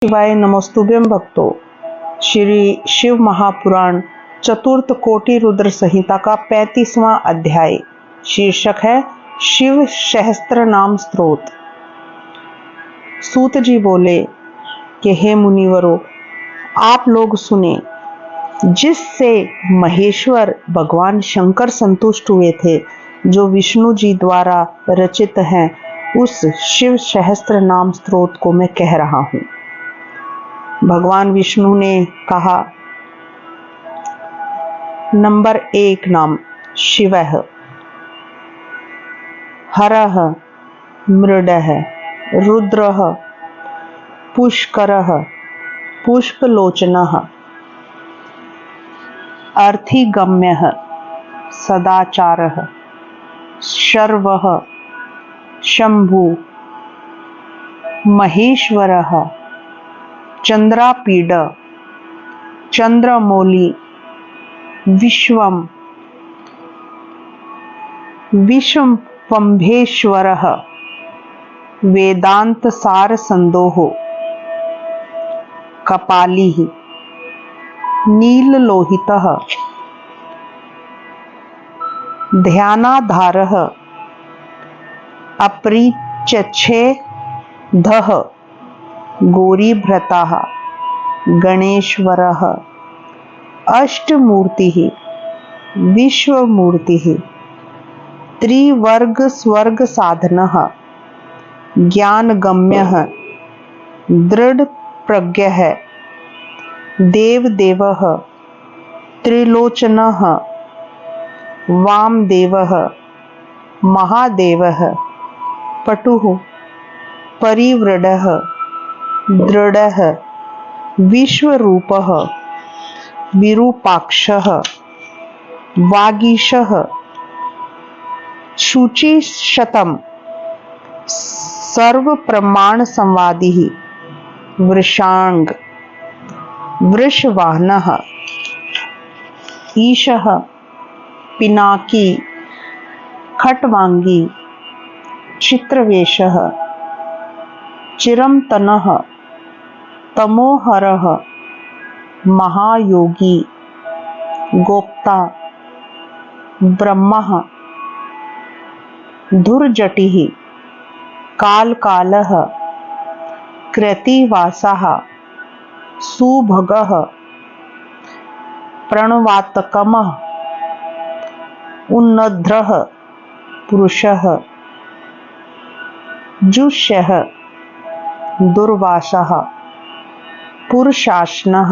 शिवाय नमस्तुभ्यं भक्तों। श्री शिव महापुराण चतुर्थ कोटि रुद्र संहिता का 35वां अध्याय शीर्षक है शिव सहस्त्र नाम स्तोत्र। सूत जी बोले कि हे मुनिवरों, आप लोग सुने। जिससे महेश्वर भगवान शंकर संतुष्ट हुए थे, जो विष्णु जी द्वारा रचित हैं, उस शिव सहस्त्र नाम स्तोत्र को मैं कह रहा हूं। भगवान विष्णु ने कहा, नंबर 1 नाम शिवः हरः मृडः रुद्रः पुष्करः पुष्पलोचनः अर्थिगम्यः सदाचारः शर्वः शंभु महेश्वरः चंद्रापीड चंद्रमौली विश्वम्भरेश्वरः वेदांत सार संदोहो कपालिः नीललोहितः ध्यानाधारः अपरिच्छेदः गौरीभ्रतः गणेश्वरः अष्टमूर्तिः विश्वमूर्तिः त्रिवर्ग स्वर्ग साधनः ज्ञानगम्यः दृढ़ प्रज्ञः देवदेवः त्रिलोचनः वामदेवः महादेवः पटुः परिव्रडः दृढ़ः विश्वरूपः विरूपाक्षः वागीशः शुचिशतम् सर्व प्रमाण संवादी वृषांग वृषवाहनः ईशः पिनाकी खटवांगी चित्रवेशः चिरंतनः तमोहरः महायोगी गोप्ता ब्रह्मः धुर्जटिः कालकालः कृतिवासः सुभगः प्रणवातकमः उन्नद्रः पुरुषः जुष्यः दुर्वासः पुरुषासनः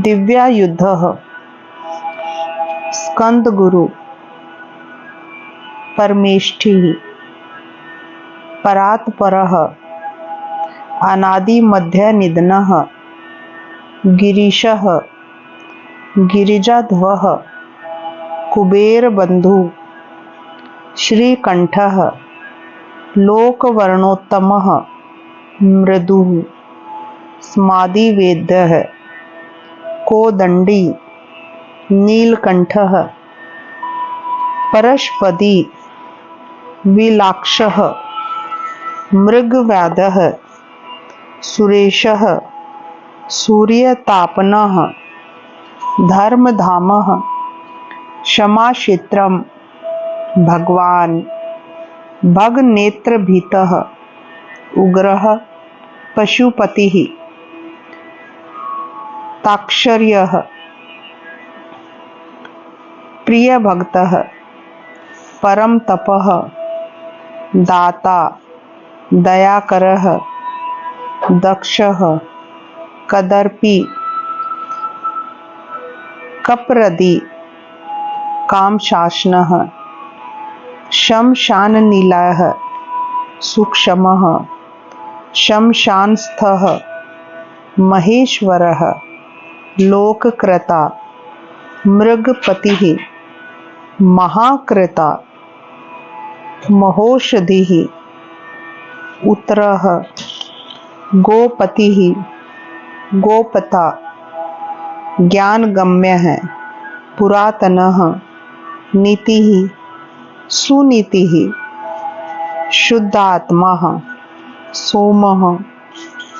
दिव्यायुधः स्कंदगुरु परमेष्ठिः परात्परः अनादि मध्य निधनः गिरीशः गिरिजाध्वः कुबेर बंधु श्रीकंठः लोकवर्णोत्तमः मृदुः स्मादिवेद्यः कोदंडी नीलकंठः परशपदी विलाक्षः मृगव्याधः सुरेशः सूर्यतापनः धर्मधामः क्षमाक्षेत्रम भगवान भगनेत्रभीतः उग्रः पशुपतिः ताक्षर्यः प्रियभक्तः परम तपः दाता दयाकरः दक्षः कदर्पी कप्रदी कामशासनः शमशाननीलः सूक्ष्मः शमशानस्थः महेश्वरः लोककृता मृगपतिः महाकृता महोषधिः उत्तरः गोपतिः गोपता ज्ञानगम्यः पुरातनः नीतिः सुनीतिः शुद्धात्मा सोमः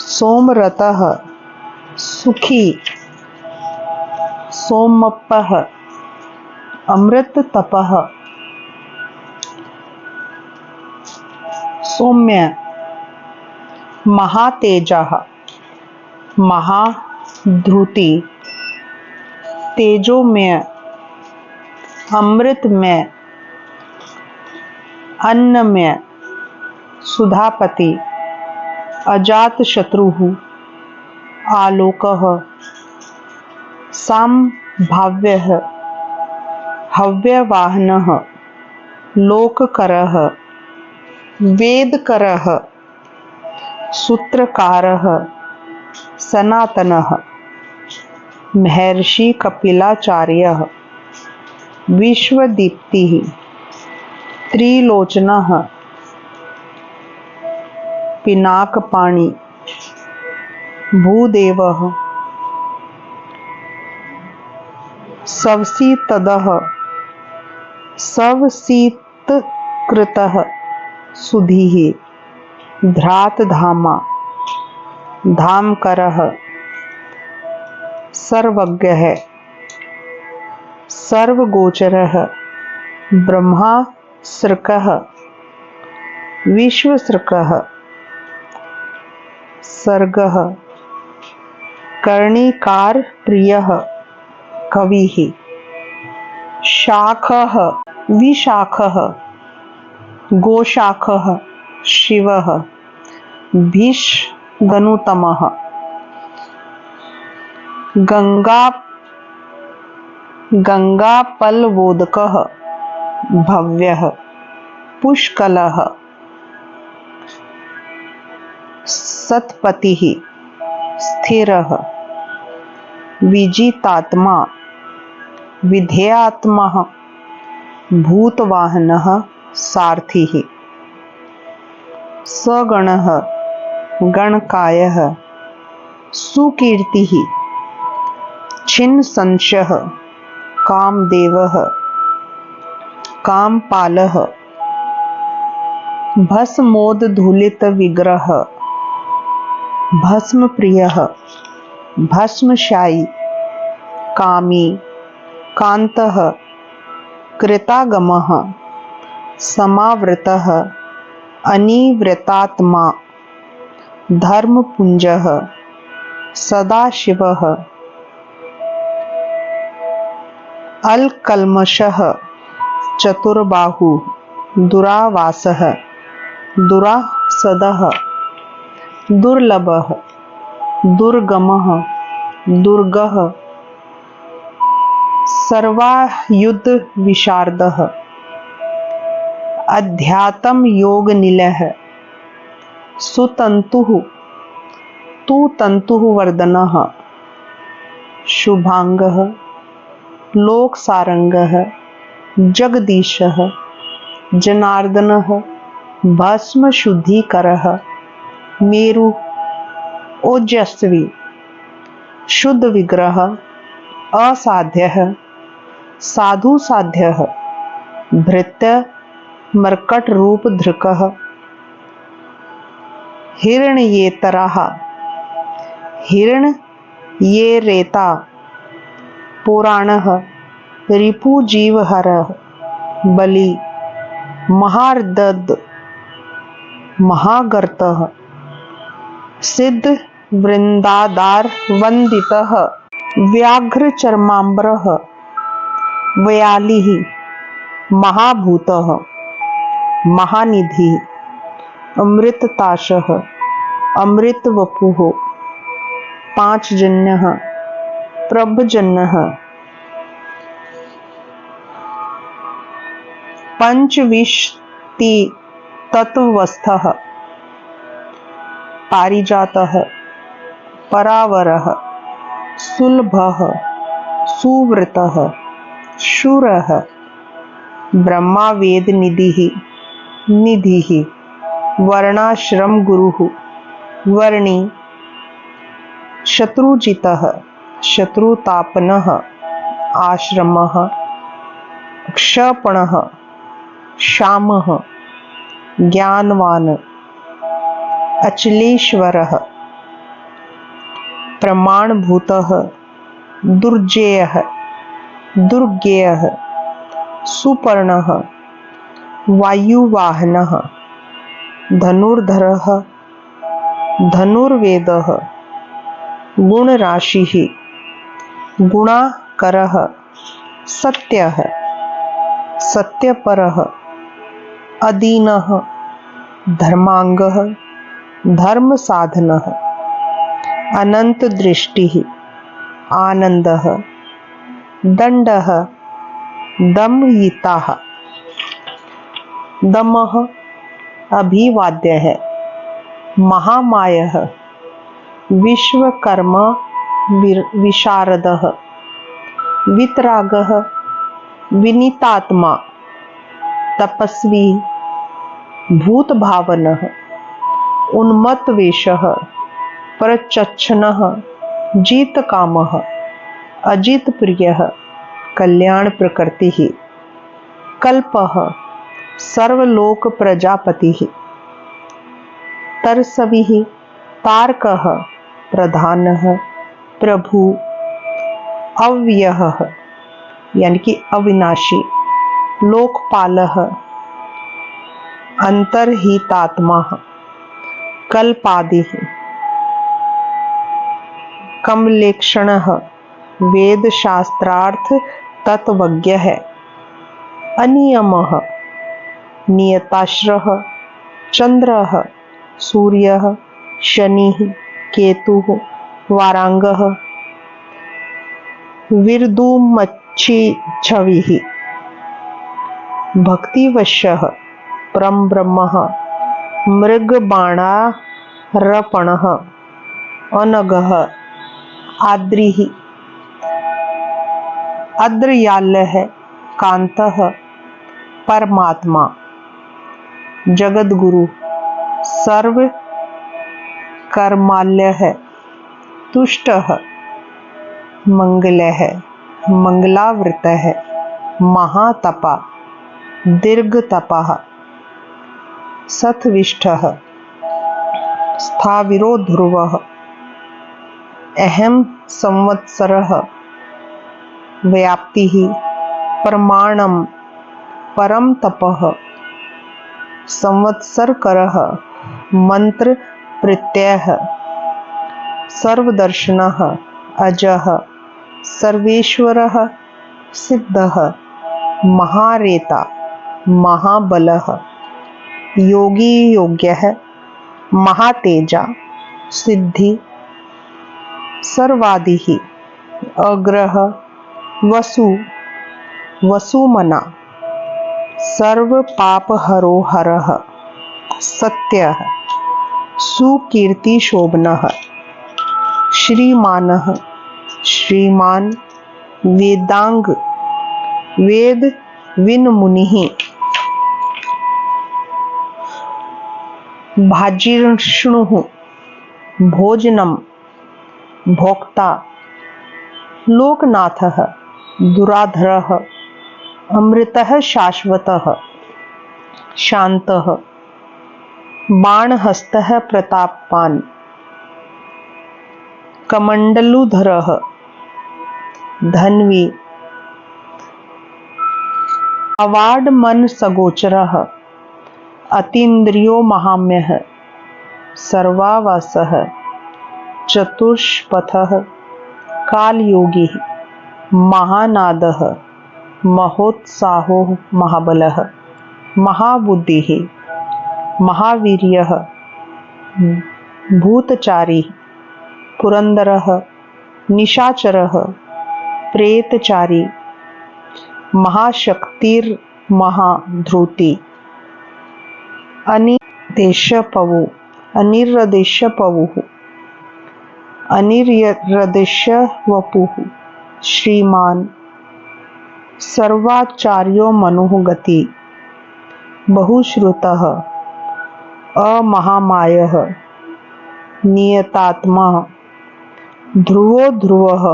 सोमरतः सुखी सोमप्पः अमृततपः सौम्य महातेजः महाधृति तेजोमय अमृतमय अन्नमय सुधापति अजातशत्रुः आलोकः संभाव्यः हव्यवाहनः लोककरः वेदकरः सूत्रकारः सनातनः महर्षि कपिलाचार्यः विश्वदीप्तिः त्रिलोचनः पिनाकपाणि भूदेवः सवसीतदः सवसीतकृतः सुधीः धरातधामा धामकरः सर्वज्ञः सर्वगोचरः ब्रह्मासृकः विश्वसृकः सर्गः कर्णिकार प्रियः कविः शाखः विशाखः गोशाखः शिवः भीष्मगनुतमः गंगापलवोदकः भव्यः पुष्कलः सत्पतिः स्थिरः विजितात्मा विधेयात्मा भूतवाहनः सारथिः सगणः गणकायः सुकीर्तिः छिन्नसंशयः कामदेवः कामपालः भस्मोद्धूलितविग्रह भस्मप्रियः भस्मशायी कामी कान्तः कृतागमः समावृतः अनिवृतात्मा धर्मपुञ्जः सदाशिवः अलकल्मषः चतुर्बाहु दुरावासः दुरासदः दुर्लभः दुर्गमः दुर्गः सर्वायुध विशारदः अध्यात्म योग निलयः सुतंतुः तु तंतुः वर्धनः शुभांगः लोकसारंगः जगदीशः जनार्दनः भस्म शुद्धिकरः मेरु ओजस्वी शुद्ध विग्रह असाध्यः साधु साध्यः भृत्य मर्कट रूप धृकः हिरण्येतरः हिरण्येरेता पुराणः रिपुजीवहरः बलि महार्दद महागर्तः सिद्ध वृंदादार वंदितः व्याघ्र चर्मांबरः वयालिः महाभूतः महानिधि अमृतताशः अमृतवपुः पांचजन्यः प्रभजन्यः पंचविंशति तत्वस्थः पारिजातः परावरः सुलभः सुव्रतः शूरः ब्रह्मा वेद निधिः वर्णाश्रम गुरुः वर्णी शत्रुजितः शत्रुतापनः आश्रमः क्षपणः श्यामः ज्ञानवान अचलेश्वरः प्रमाणभूतः दुर्जेयः दुर्गेयः सुपर्णः वायुवाहनः धनुर्धरः धनुर्वेदः गुणराशिः गुणाकरः सत्यः सत्यपरः अदीनः धर्मांगः धर्मसाधनः अनन्तदृष्टिः आनन्दः दण्डः दमयिताः दमः अभिवाद्यः महामायः विश्वकर्मा विशारदः वितरागः विनीतात्मा तपस्वी भूतभावनः उन्मत्तवेषः प्रचच्छनः जीतकामः अजितप्रियः कल्याणप्रकृतिः कल्पः सर्वलोक प्रजापतिः तरसविः तारकः प्रधानः प्रभु अव्ययः यानी कि अविनाशी लोकपालः अंतर्हितात्मा कल्पादिः कमलेक्षणः वेदशास्त्रार्थ तत्वज्ञः अनियमः नियताश्रः चंद्रः सूर्यः शनिः केतुः वारांगः विरदुमच्छिछविः भक्तिवशः परम ब्रह्मः मृगबाणारपणः अनगः आद्रिः अद्रयालः कांतः परमात्मा जगद्गुरु सर्व कर्माल्यः तुष्टः मंगलः मंगलावृतः महातपा दीर्घतपः सत्विष्ठः स्थाविरो ध्रुवः अहम संवत्सरः व्याप्तिः प्रमाणम परम तपः संवत्सरकरः मंत्र प्रत्ययः सर्वदर्शनः अजः सर्वेश्वरः सिद्धः महारेता महाबलः योगी योग्यः महातेजा सिद्धि सर्वादिः अग्रह वसु वसुमना सर्व पापहरो हरः सत्यः सुकीर्ति शोभनः श्रीमानः श्रीमान वेदांग वेद विन मुनिः भाजिष्णुः भोजनम भोक्ता लोकनाथः दुराधरः अमृतः शाश्वतः शान्तः बाणहस्तः प्रतापवान् कमंडलुधरः धन्वी अवाड मन सगोचरः अतीन्द्रियो महाम्यः सर्वावासः चतुष्पथः कालयोगी महानादः महोत्साहो महाबलः महाबुद्धिः महावीर्यः भूतचारी पुरंदरः निशाचरः प्रेतचारी महाशक्तिर्महाधृति अनिर्देशपवु अनिर्देशपवुः अनिर्देशवपुः श्रीमान सर्वाचार्यो मनुः गति बहुश्रुतः अमहामायः नियतात्मा ध्रुवो ध्रुवः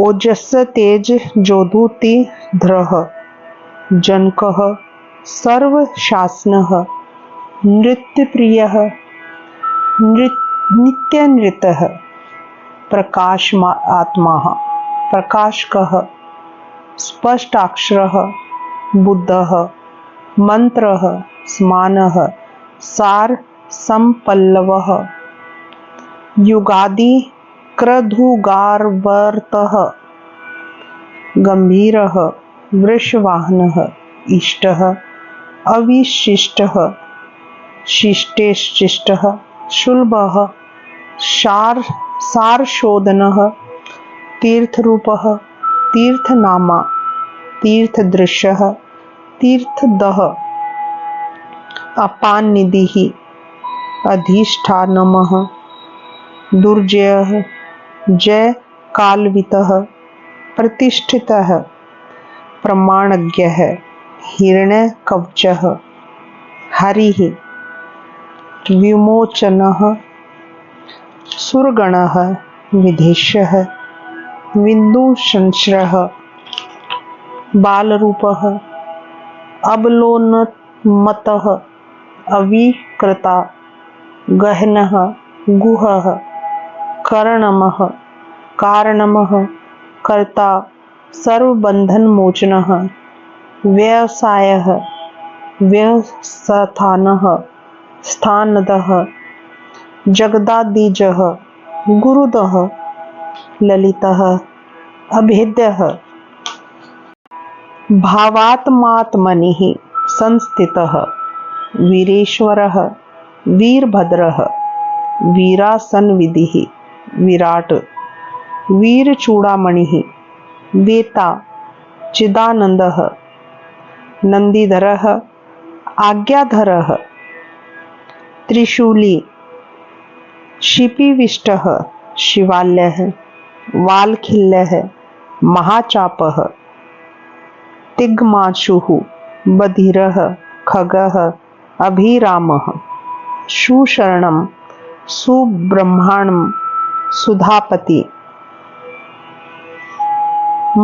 ओजस् तेज ज्योति ध्रः जनकः सर्वशासनः नृत्यप्रियः नित्यनृतः प्रकाशमात्मा प्रकाशकः स्पष्टाक्षरः बुद्धः मंत्रः स्मानः सार संपल्लवः युगादि क्रधुगार्वर्तः गंभीरः वृषवाहनः इष्टः अविशिष्टः शिष्टेश्चिष्टः शुल्भः सारशोधनः तीर्थरूपः तीर्थनामा तीर्थदृश्यः तीर्थदः अपाननिधिः अधिष्ठानमः दुर्जयः जय कालवितः प्रतिष्ठितः प्रमाणज्ञः हिरण्यकवचः हरिः विमोचनः सुरगणः विदेशः विन्दुशंश्रः बालरूपः अबलोन्मत्तः अविकृता गहनः गुहः कर्णमः कारणमः कर्ता सर्वबन्धनमोचनः व्यवसायः व्यवस्थानः स्थानदः जगदादिजः गुरुदः ललितः अभेद्यः भावात्मात्मनिः संस्थितः वीरेश्वरः वीरभद्रः वीरासनविधिः विराट वीरचूड़ामणिः वेता चिदानन्दः नंदीधरः आज्ञाधरः त्रिशूली शिपिविष्टः शिवाल्यः वालखिल्यः महाचापः तिग्माशुः बधिरः खगः अभिरामः सुशरणं सुब्रह्मणं सुधापति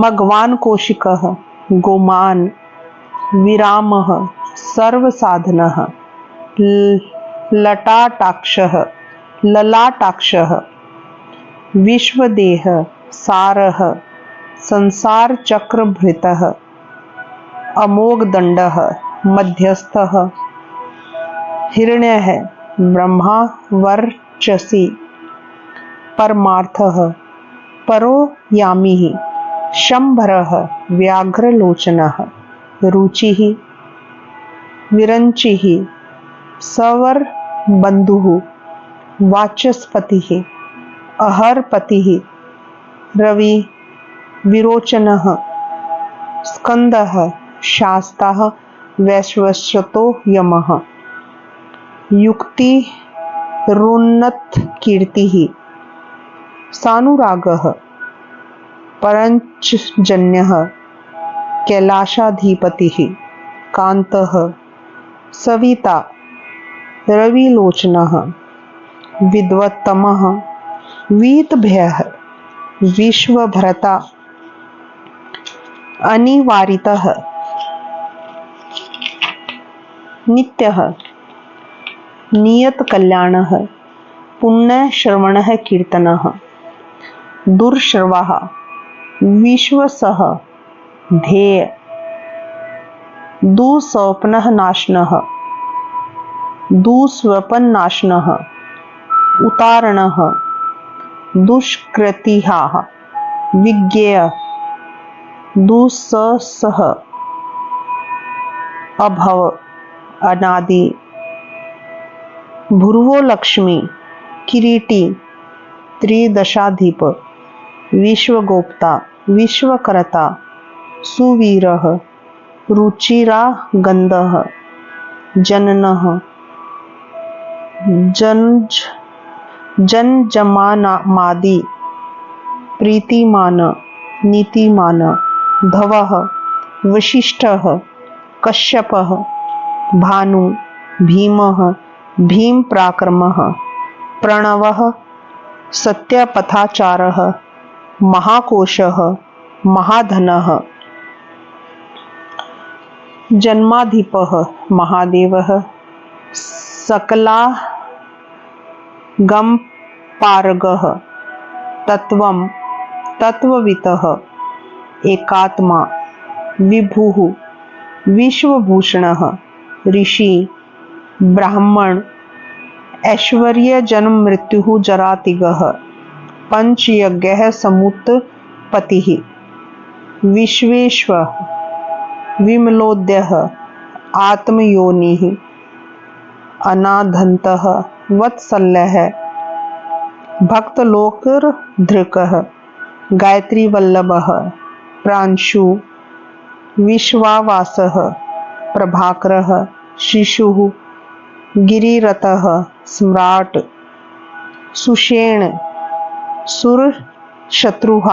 मघवान कौशिकः गोमान विरामः सर्वसाधनः ललाटाक्षः विश्वदेह सारः संसारचक्रभृतः अमोघदण्डः मध्यस्थः हिरण्यः ब्रह्मा वर्चसी परमार्थः परो यामिः शंभरः व्याघ्रलोचनः रुचिः विरंचिः सवर्बन्धुः वाचस्पतिः अहरपतिः रवि विरोचनः स्कंदः शास्ताः वैश्वश्वतो यमः युक्तिरुन्नतकीर्तिः सानुरागः परंचजन्यः कैलाशाधिपतिः कांतः सविता रविलोचनः विद्वत्तमः वीतभयः विश्वभर्ता अनिवारितः नित्यः नियतकल्याणः पुण्यश्रवणः कीर्तनः दुर्श्रवः विश्वसः ध्येय दुःस्वप्नः नाशनः दुःस्वप्ननाशनः उतारणः दुष्कृतिः विज्ञेय दुस्सह अभव अनादि भूर्वो लक्ष्मी किरीटी त्रिदशाधिप विश्वगोप्ता विश्वकर्ता सुवीरः रुचिरागन्धः जननः जनजमानादि प्रीतिमान नीतिमान धवः वशिष्ठः कश्यपः भानु भीमः भीमपराक्रमः प्रणवः सत्यपथाचारः महाकोशः महाधनः जन्माधिपः महादेवः सकलागम पारगः तत्वं तत्ववितः एकात्मा विभुः विश्वभूषणः ऋषि ब्राह्मण ऐश्वर्य जन्म मृत्यु जरातिगः पंचयज्ञः समुत्पत्तिः विश्वेश्वरः विमलोदयः आत्मयोनिः अनादन्तः वत्सल्यः भक्तलोकधृकः गायत्री वल्लभः प्रांशु विश्वावासः प्रभाकरः शिशुः गिरिरथः सम्राट सुषेण सुरशत्रुः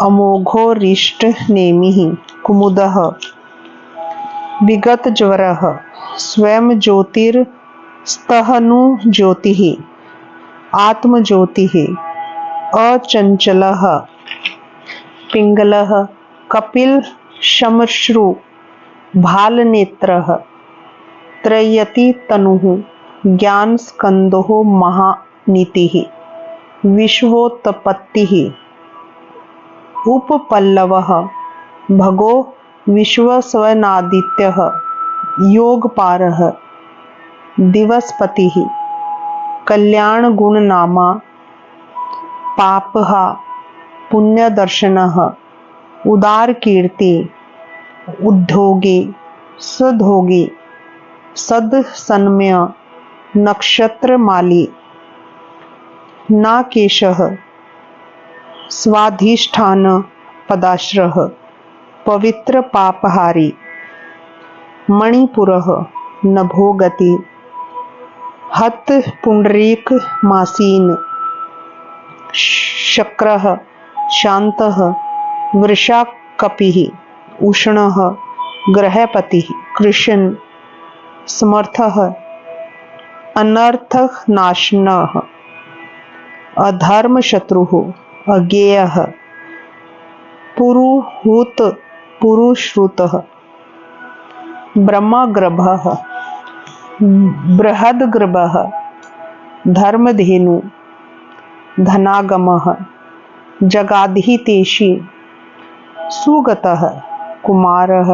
अमोघोरिष्टनेमिः कुमुदः विगतज्वरः स्वयं ज्योतिर्स्तहनुज्योतिः आत्मज्योतिः अचंचलः पिंगलः कपिल शमश्रु भालनेत्रः त्रयति तनुः ज्ञान स्कंदो महानीतिः विश्वोत्पत्तिः उपपल्लवः भगो विश्वस्वनादित्यः योगपारः दिवसपतिः कल्याण गुणनामा पापः पुण्यदर्शनः उदार कीर्ति उद्योगी सद्योगी सदसन्मय नक्षत्रमाली नाकेशः स्वाधिष्ठान पदाश्रः पवित्र पापहारी मणिपुरः नभोगति हत पुंडरीक मासीन शक्रः शान्तः वृषाकपिः उष्णः ग्रहपतिः कृष्ण समर्थः अनर्थनाशनः अधर्मशत्रुः अज्ञेयः पुरुहूत पुरुश्रुतः ब्रह्मगर्भः बृहद्गर्भः धर्मधेनु धनागमः जगाधितेषि सुगतः कुमारः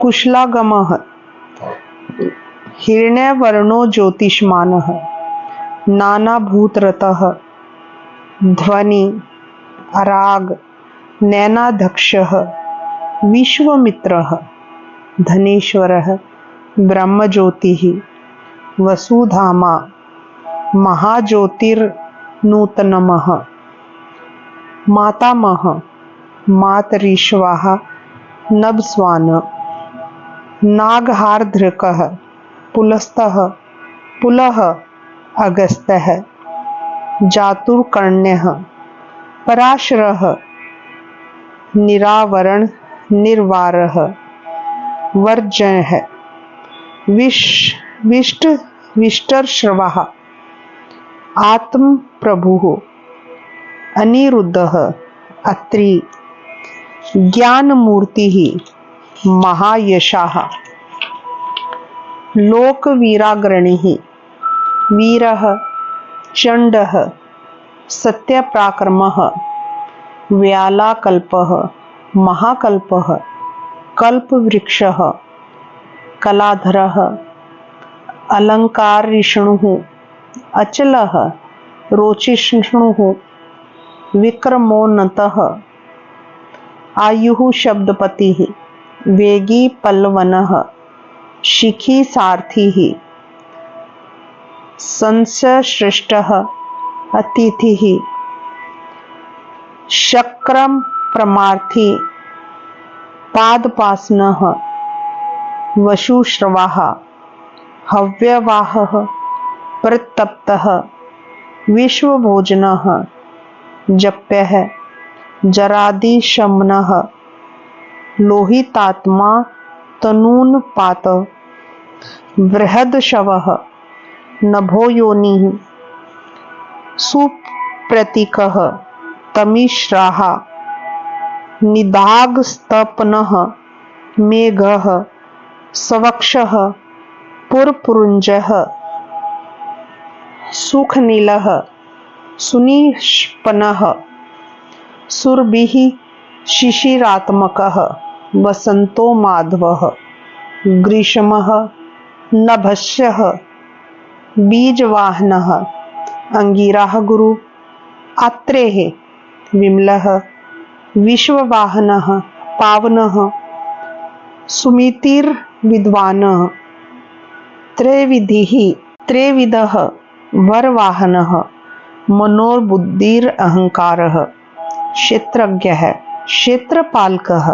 कुशलागमः हिरण्यवर्णो ज्योतिष्मानः नानाभूतरतः ध्वनि अराग नैनाध्यक्षः विश्वमित्रः धनेश्वरः ब्रह्मज्योतिः वसुधामा महाज्योतिर्नूतनमः मातामह मातरीश्वाः नभस्वान नागहारधृकः पुलस्तः पुलः अगस्त्यः जातुर्कर्ण्यः पराशरः निरावरण निर्वारः वर्जयः विष्टश्रवः आत्मप्रभुः अनिरुद्धः अत्रि ज्ञानमूर्तिः महायशाः लोकवीराग्रणिः वीरः चण्डः सत्यपराक्रमः व्यालाकल्पः महाकल्पः कल्पवृक्षः कलाधरः अलङ्कारिष्णुः अचलः रोचिष्णुः विक्रमोन्नतः आयुः शब्दपतिः वेगी पल्लवनः शिखी सारथिः संशयश्रेष्ठः अतिथिः शक्रम प्रमार्थी पादपासनः वशुश्रवाः हव्यवाहः प्रतप्तः विश्वभोजनः जप्यः जरादिशमनः लोहितात्मा तनून्पात बृहदशवः नभोयोनिः सुप्रतीकः तमिश्राः निदाघस्तपनः मेघः सवक्षः पुरपुरुञ्जः सुखनीलः सुनिष्पन्नः सुरभिः शिशिरात्मकः वसन्तो माधवः ग्रीष्मः नभस्यः बीजवाहनः अंगिरः गुरु आत्रेः विमलः विश्ववाहनः पावनः सुमितिर्विद्वानः त्रैविधः वरवाहनः मनोर्बुद्धिरहंकारः क्षेत्रज्ञः क्षेत्रपालकः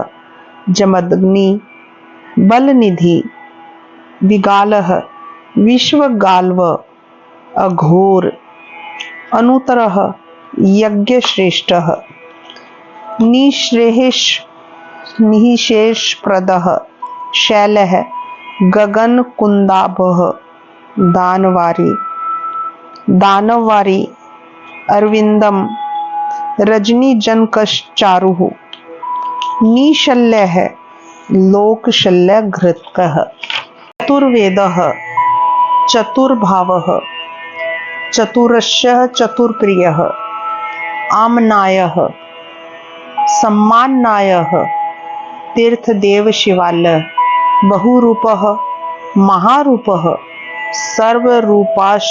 जमदग्नि बलनिधि विगालः विश्वगाल्व अघोर अनुतरः यज्ञश्रेष्ठः निःशेषप्रदः शैलः गगनकुन्दाभः दानवारी अरविन्दं रजनीजनकश्चारुः निशल्यः लोकशल्यघृतकः चतुर्वेदः चतुर्भावः चतुरस्यः चतुर्प्रियः आमनायः सम्माननायः तीर्थदेव शिवालय बहुरूपः महारूपः सर्वरूपाश्चराचरः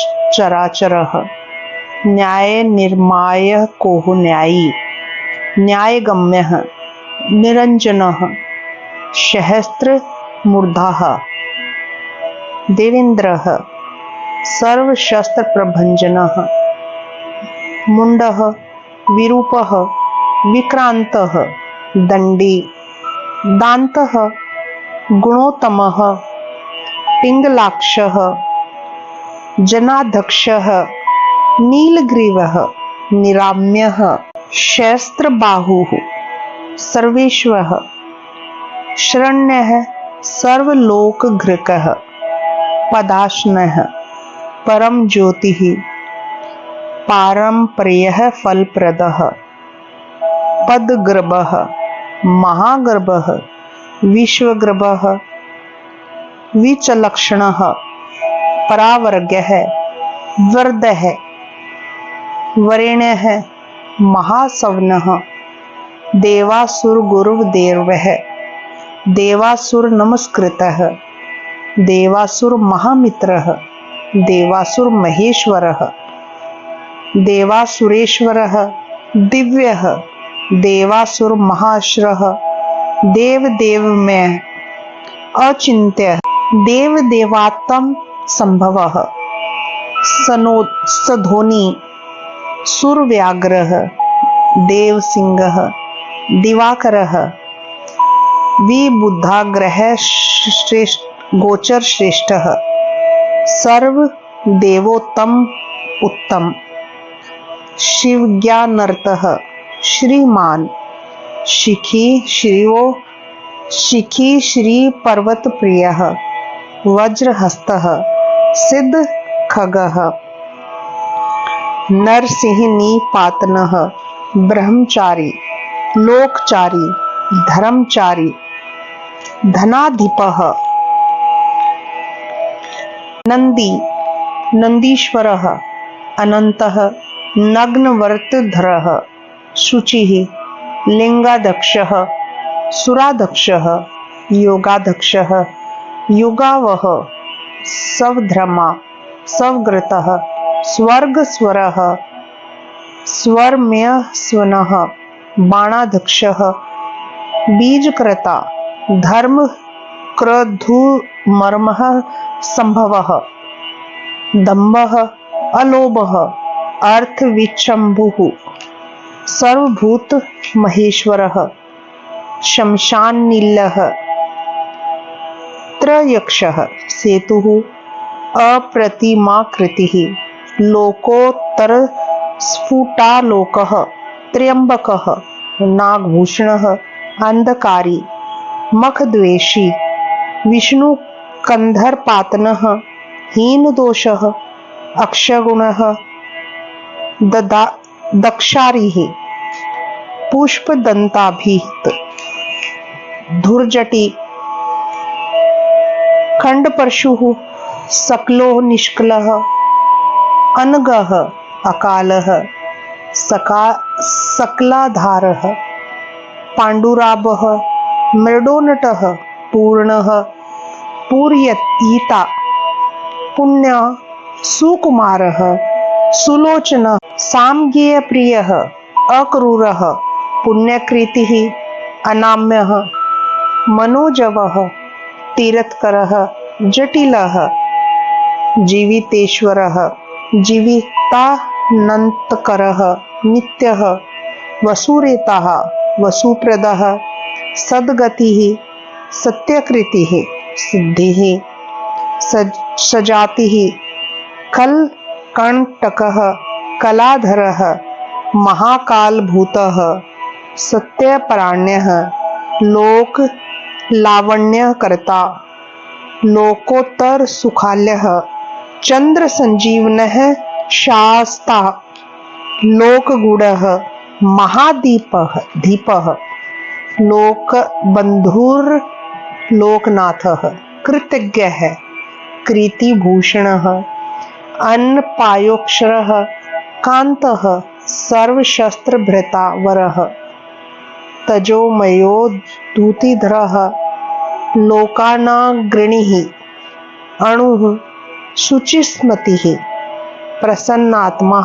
न्याय निर्मायः कोह न्यायी न्यायगम्यः निरंजनः सहस्त्रमूर्धः देवेन्द्रः सर्वशस्त्रप्रभञ्जनः मुण्डः विरूपः विक्रान्तः दण्डी दान्तः गुणोत्तमः पिङ्गलाक्षः जनाध्यक्षः नीलग्रीवः निराम्यः शस्त्रबाहुः सर्वेश्वरः शरण्यः सर्वलोकघृकः पदाश्नः परम ज्योतिः पारंपर्यः फलप्रदः पदगर्भः महागर्भः विश्वगर्भः विचलक्षणः परावर्गः वरदः वरेण्यः महासवनः देवासुरगुरुदेवः देवासुर नमस्कृतः देवासुर महामित्रः देवासुर महेश्वरः देवासुरेश्वरः दिव्यः देवासुर महाश्रः देवदेवमय अचिन्त्य देवदेवात्म संभवः सधोनी सुरव्याघ्रः देवसिंहः दिवाकरः विबुद्धाग्रह श्रेष्ठ गोचर श्रेष्ठः सर्व देवोत्तम उत्तम शिवज्ञानर्तः श्रीमान शिखी श्री पर्वत प्रियः वज्रहस्तः सिद्ध खगः नरसिंहनिपातनः ब्रह्मचारी लोकचारी धर्मचारी धनाधिपः नंदीश्वरः अनन्तः नग्नवर्तधरः शुचिः लिंगाध्यक्षः सुराध्यक्षः योगाध्यक्षः युगावः सवधर्मा सवग्रतः स्वर्गस्वरः स्वरमयस्वनः बाणाध्यक्षः बीजकृता धर्म क्रधुमर्मः संभवः दम्भः अलोभः अर्थविचम्भुः सर्वभूत महेश्वरः शमशाननीलः त्रयक्षः सेतुः अप्रतिमाकृतिः लोकोत्तर स्फुटालोकः त्र्यंबकः नागभूषणः अंधकारी मखद्वेषी विष्णु कंधरपातनः हीनदोषः अक्षगुणः दक्षारिः पुष्पदंताभिहित धुर्जटी खंडपरशुः सकलो निष्कलः अनगः अकालः सकलाधारः पाण्डुराभः मृडोनटः पूर्णः पूर्ययिता पुण्यः सुकुमारः सुलोचनः सामगेयप्रियः अक्रूरः पुण्यकृतिः अनाम्यः मनोजवः तीरथकरः जटिलः जीवितेश्वरः जीवितानन्तकरः नित्यः वसुरेतः वसुप्रदः सद्गतिः सत्यकृतिः सिद्धिः सजातिः कलकण्टकः कलाधरः महाकालभूतः सत्यपरायणः लोक लावण्यकर्ता लोकोत्तर सुखालयः चंद्र संजीवनः शास्ता लोकगुणः महादीपः दीपः लोकबन्धुर्लोकनाथः कृतज्ञः कृतिभूषणः अन्नपायोक्षरः कान्तः सर्वशस्त्रभृता वरः तजोमयोद्धूतिधरः लोकानाग्रणीः अणुः शुचिस्मतिः प्रसन्नात्मा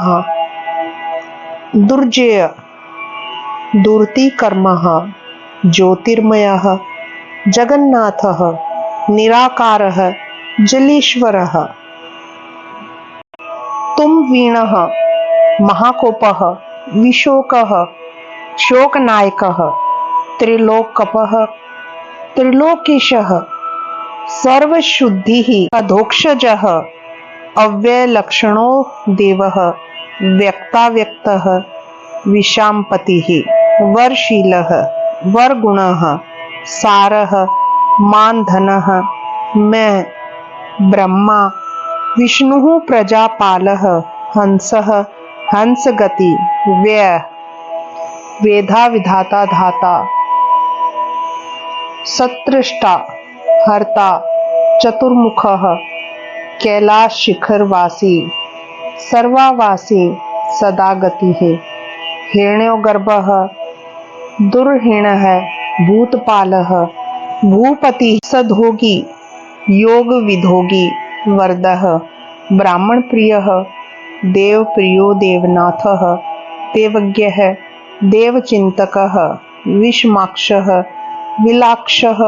दुर्जय दूर्तिकर्मः ज्योतिर्मयः जगन्नाथः निराकारः जलेश्वरः तुम्वीणः महाकोपः विशोकः शोकनायकः त्रिलोकपः त्रिलोकेशः सर्वशुद्धिः अधोक्षजः अव्ययलक्षणो देवः व्यक्ताव्यक्तः विशाम्पतिः वरशीलः वरगुणः सारः मानधनः मैं ब्रह्मा विष्णुः प्रजापालः हंसः हंसगति व्यय वेधा विधाता धाता सत्रष्टा हर्ता चतुर्मुखः कैलाश शिखरवासी सर्वावासी सदागतिः हिरण्यगर्भः दुर्हिणः भूतपालः भूपति सद्योगी योग विधोगी वरदः ब्राह्मण प्रियः देव प्रियो देवनाथः देवज्ञः देवचिंतकः विषमाक्षः विलाक्षः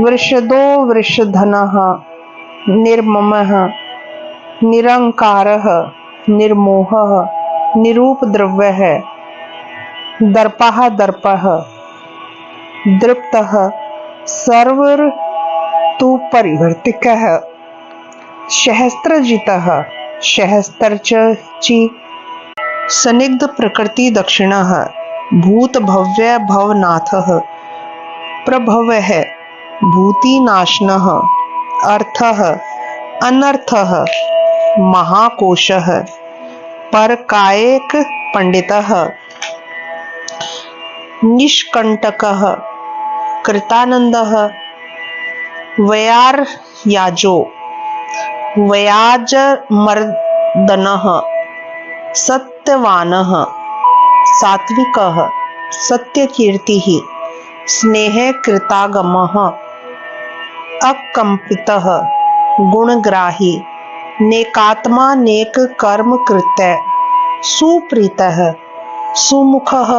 वृषदो वृषधनः निर्ममः निरंकारः निर्मोहः निरूपद्रव्यः दर्पः दर्पः दृप्तः सर्वतु परिवर्तिकः सहस्त्रजितः सहस्त्रची सनिग्ध प्रकृति दक्षिणः भूत भव्य भवनाथः प्रभवः भूतिनाशनः अर्थः अनर्थः महाकोशः परकायिक पंडितः निष्कंटकः कृतानंदः वयार्याजो वयाजमर्दनः सत्यवानः सात्विकः सत्यकीर्तिः स्नेहकृतागमः अकंपितः गुणग्राही नेकात्मा नेक कर्म कृत्य सुप्रीतः सुमुखः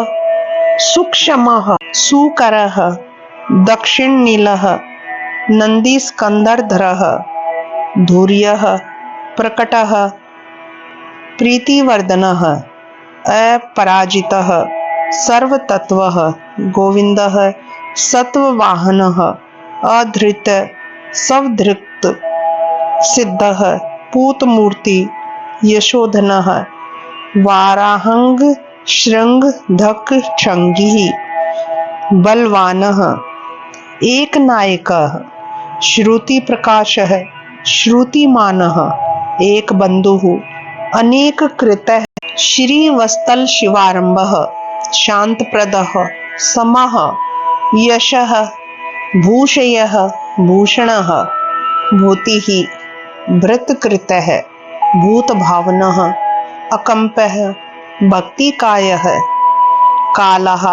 सुक्षमः सुकरः दक्षिणनीलः नंदीस्कंदरधरः धुर्यः प्रकटः प्रीतिवर्धनः अपराजितः सर्वतत्वः गोविंदः सत्ववाहनः अधृत सवधृत सिद्धः पूतमूर्ति यशोधनः वाराहंग श्रृंग धक छंगी बलवानः एकनायकः श्रुति प्रकाशः श्रुतिमानः एक बंधुः अनेक कृतः श्रीवत्सल शिवारंभः शांतप्रदः समः यशः भूषयः भूषणः भूतिः भृतकृतः भूत भावनः अकम्पः भक्तिकायः कालः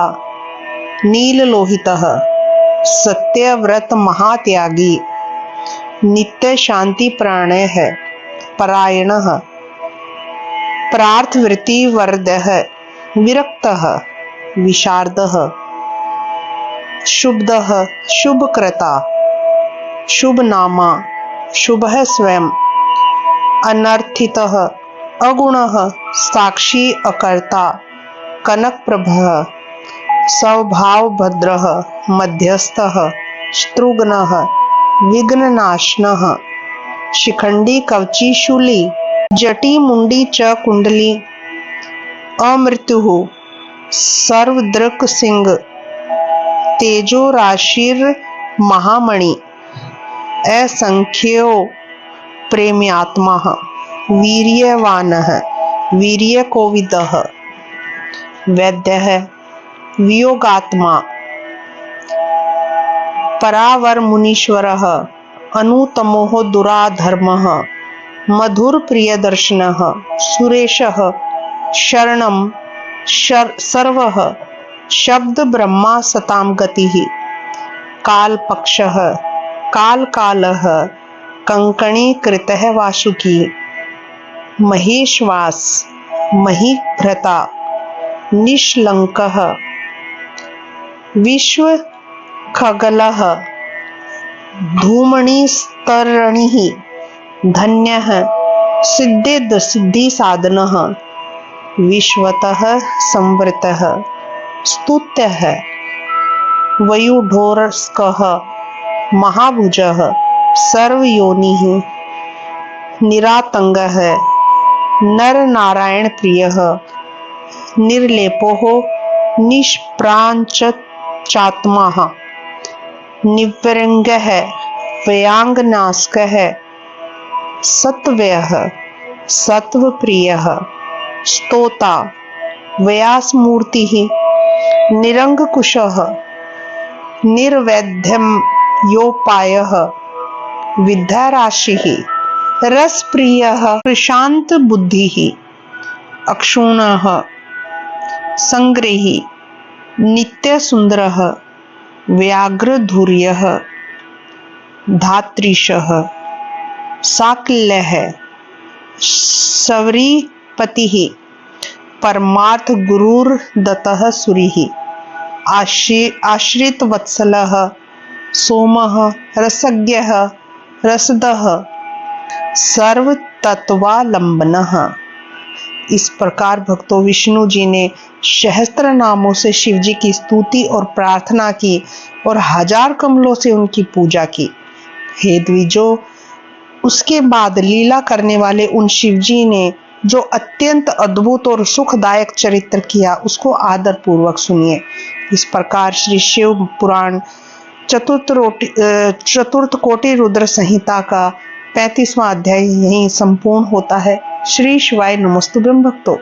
नीललोहितः सत्यव्रत महात्यागी नित्य शांति प्राणः परायणः प्रार्थवृत्ति वरदः विरक्तः विशारदः शुभदः शुभकृता शुभनामा शुभः स्वयं अनर्थितः अगुणः साक्षी अकर्ता कनकप्रभः स्वभावभद्रः मध्यस्थः शत्रुघ्नः विघ्ननाशनः शिखंडी कवची शूली जटी मुंडी च कुंडली अमृत्युः सर्वदृक् सिंह तेजो राशिर महामणि असंख्यो प्रेम्यात्मा वीर्यवानः वीर्यकोविदः वैद्यः वियोगात्मा परावर मुनीश्वरः अनुतमोः दुराधर्मः मधुर प्रियदर्शनः सुरेशः शरणं सर्वः शब्द ब्रह्मा सतां गतिः कालपक्षः कालकालः कंकणी कृतः वासुकी महेशवास महीभ्रता निष्लंकः विश्व खगलः धूमणिस्तरणिः धन्यः सिद्धेद सिद्धि साधनः विश्वतः संवृतः स्तुत्यः वयुढोरस्कः महाभुजः सर्वयोनिः निरातंगः नर नारायण प्रियः निर्लेपोः निष्प्रांचात्मा निव्यंगः व्यंगनाशकः सत्वयः सत्वप्रियः स्तोता व्यासमूर्तिः निरंकुशः निर्वैध्यं योपायः विद्याराशिः रसप्रियः प्रशांत बुद्धिः अक्षुण्णः संग्रही नित्यसुंदरः व्याघ्रधुर्यः धात्रीशः साकल्यः शबरीपतिः परमार्थ गुरुर्दत्तः सुरीः आश्रितवत्सलः सोमः रसज्ञः रसदः सर्वतत्वालंबनः। इस प्रकार भक्तों विष्णु जी ने सहस्त्र नामों से शिव जी की स्तुति और प्रार्थना की और 1000 कमलों से उनकी पूजा की। हे द्विजो, उसके बाद लीला करने वाले उन शिव जी ने जो अत्यंत अद्भुत और सुखदायक चरित्र किया उसको आदर पूर्वक सुनिए। इस प्रकार श्री शिव पुराण चतुर्थ कोटि रुद्र संहिता का 35वां अध्याय यहीं संपूर्ण होता है। श्री शिवाय नमस्तुभ्यं भक्तों।